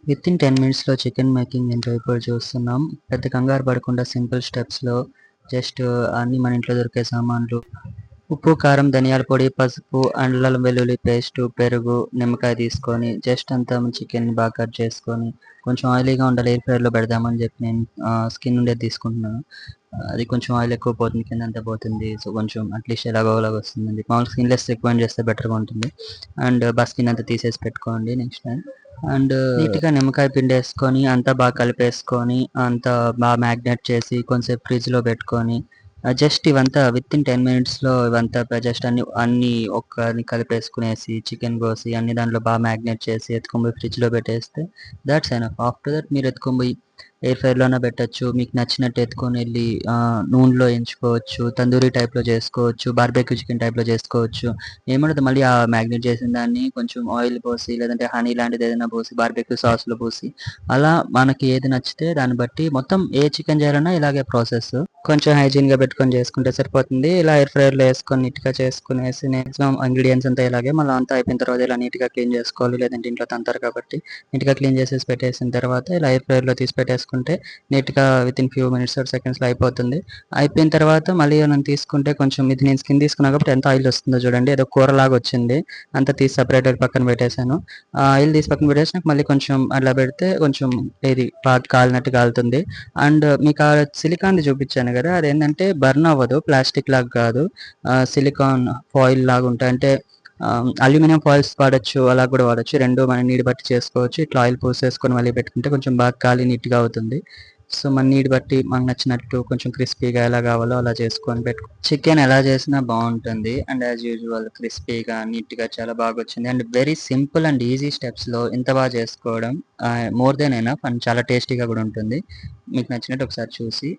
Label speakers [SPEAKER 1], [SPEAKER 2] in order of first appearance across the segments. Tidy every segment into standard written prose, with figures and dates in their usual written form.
[SPEAKER 1] Within 10 మినిట్స్‌లో chicken making ఏంటో ఇప్పుడు చూస్తున్నాం. పెద్ద కంగారు పడకుండా సింపుల్ స్టెప్స్‌లో జస్ట్ అన్నీ మన ఇంట్లో దొరికే సామాన్లు, ఉప్పు, కారం, ధనియాల పొడి, పసుపు, అల్లం వెల్లుల్లి పేస్టు, పెరుగు, నిమ్మకాయ తీసుకొని జస్ట్ అంతా చికెన్‌ని బాగా కట్ చేసుకొని, కొంచెం ఆయిలీగా ఉండాలి. ఎయిర్ ఫ్రైయర్‌లో పెడదామని చెప్పి నేను స్కిన్ ఉండేది తీసుకుంటున్నాను. అది కొంచెం ఆయిల్ ఎక్కువ పోతుంది. కిందంతా పోతుంది. సో, కొంచెం అట్‌లీస్ట్ ఎలాగోలాగ వస్తుందని చెప్పి మామూలుగా స్కిన్‌లెస్ రికమెండ్ చేస్తే బెటర్‌గా ఉంటుంది. అండ్ స్కిన్ అంతా తీసేసి పెట్టుకోండి నెక్స్ట్ టైమ్. అండ్ నీట్‌గా నిమ్మకాయ పిండేసుకొని, అంతా బాగా కలిపేసుకొని, అంతా బాగా మ్యాగ్నేట్ చేసి, కొంసేపు ఫ్రిడ్జ్‌లో పెట్టుకొని, జస్ట్ ఇవంతా వితిన్ 10 మినిట్స్‌లో ఇవంతా జస్ట్ అన్నీ కలిపేసుకునేసి, చికెన్ కోసి, అన్ని దాంట్లో బాగా మ్యాగ్నేట్ చేసి, ఎత్తుకొని పోయి ఫ్రిడ్జ్‌లో పెట్టేస్తే థాట్స్ ఎనఫ్. ఆఫ్టర్ థట్ మీరు ఎత్తుకొని పోయి ఎయిర్ ఫ్రైర్‌లోనే పెట్టొచ్చు. మీకు నచ్చినట్టు ఎత్తుకొనెళ్ళి నూనెలో ఎంచుకోవచ్చు. తందూరి టైప్‌లో చేసుకోవచ్చు. బార్బెక్యూ చికెన్ టైప్‌లో చేసుకోవచ్చు. ఏముండదు, మళ్ళీ ఆ మ్యాగ్నేట్ చేసిన దాన్ని కొంచెం ఆయిల్ పోసి, లేదంటే హనీ లాంటిది ఏదైనా పోసి, బార్బెక్యూ సాస్‌లో పోసి, అలా మనకి ఏది నచ్చితే దాన్ని బట్టి మొత్తం ఏ చికెన్ చేయాలన్నా ఇలాగే ప్రాసెస్. కొంచెం హైజీన్‌గా పెట్టుకొని చేసుకుంటే సరిపోతుంది. ఇలా ఎయిర్ ఫ్రైయర్‌లో ఏసుకొని నీట్‌గా చేసుకునేసి మాక్సిమం ఇంగ్రీడియెంట్స్ అంతా ఇలాగే మళ్ళా అంతా అయిపోయిన తర్వాత ఇలా నీట్‌గా క్లీన్ చేసుకోవాలి. లేదంటే ఇంట్లో తంతారు కాబట్టి నీట్‌గా క్లీన్ చేసేసి పెట్టేసిన తర్వాత ఇలా ఎయిర్ ఫ్రైయర్‌లో తీసి పెట్టేసుకుంటే నీట్‌గా వితిన్ ఫ్యూ మినిట్స్ ఆర్ సెకండ్స్‌లో అయిపోతుంది. అయిపోయిన తర్వాత మళ్ళీ మనం తీసుకుంటే కొంచెం ఇది నేను స్కిన్ తీసుకున్నా కాబట్టి ఎంత ఆయిల్ వస్తుందో చూడండి. ఏదో కూరలాగా వచ్చింది. అంతా తీసి సెపరేట్‌గా పక్కన పెట్టేసాను. ఆయిల్ తీసి పక్కన పెట్టేసినాక మళ్ళీ కొంచెం అట్లా పెడితే కొంచెం ఇది బాగా కాలినట్టు కాలుతుంది. అండ్ మీకు ఆ సిలికాన్‌ది చూపించాను కదా! అదేంటంటే బర్న్ అవ్వదు. ప్లాస్టిక్ లాగా కాదు. సిలికాన్ ఫాయిల్ లాగా ఉంటాయి. అంటే అల్యూమినియం ఫాయిల్స్ వాడొచ్చు. అలా కూడా వాడొచ్చు. 2 మన నీడ్ బట్టి చేసుకోవచ్చు. ఇట్లా ఆయిల్ పోసేసుకొని మళ్ళీ పెట్టుకుంటే కొంచెం బాగా కాలి నీట్‌గా అవుతుంది. సో, మన నీడ్ బట్టి మనకు నచ్చినట్టు కొంచెం క్రిస్పీగా ఎలా కావాలో అలా చేసుకొని చికెన్ ఎలా చేసినా బావుంటుంది. అండ్ యాజ్ యూజువల్ క్రిస్పీగా, నీట్‌గా చాలా బాగొచ్చింది. And very simple and easy స్టెప్స్‌లో ఇంత బాగా చేసుకోవడం మోర్ దెన్ ఎనఫ్ అండ్ చాలా టేస్టీగా కూడా ఉంటుంది. మీకు నచ్చినట్టు ఒకసారి చూసి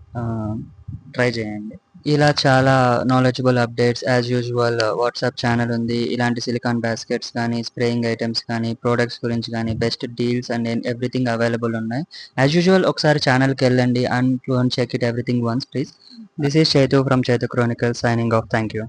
[SPEAKER 1] ట్రై చేయండి. ఇలా చాలా knowledgeable updates as usual WhatsApp channel ఉంది. ఇలాంటి సిలికాన్ బాస్కెట్స్ కానీ, స్ప్రేయింగ్ ఐటెమ్స్ కానీ, ప్రొడక్ట్స్ గురించి కానీ, best deals and everything available ఉన్నాయి. యాజ్ యూజువల్ ఒకసారి ఛానల్‌కెళ్ళండి and check it everything once please. This is Chaitu from Chaitu Chronicles signing off. Thank you.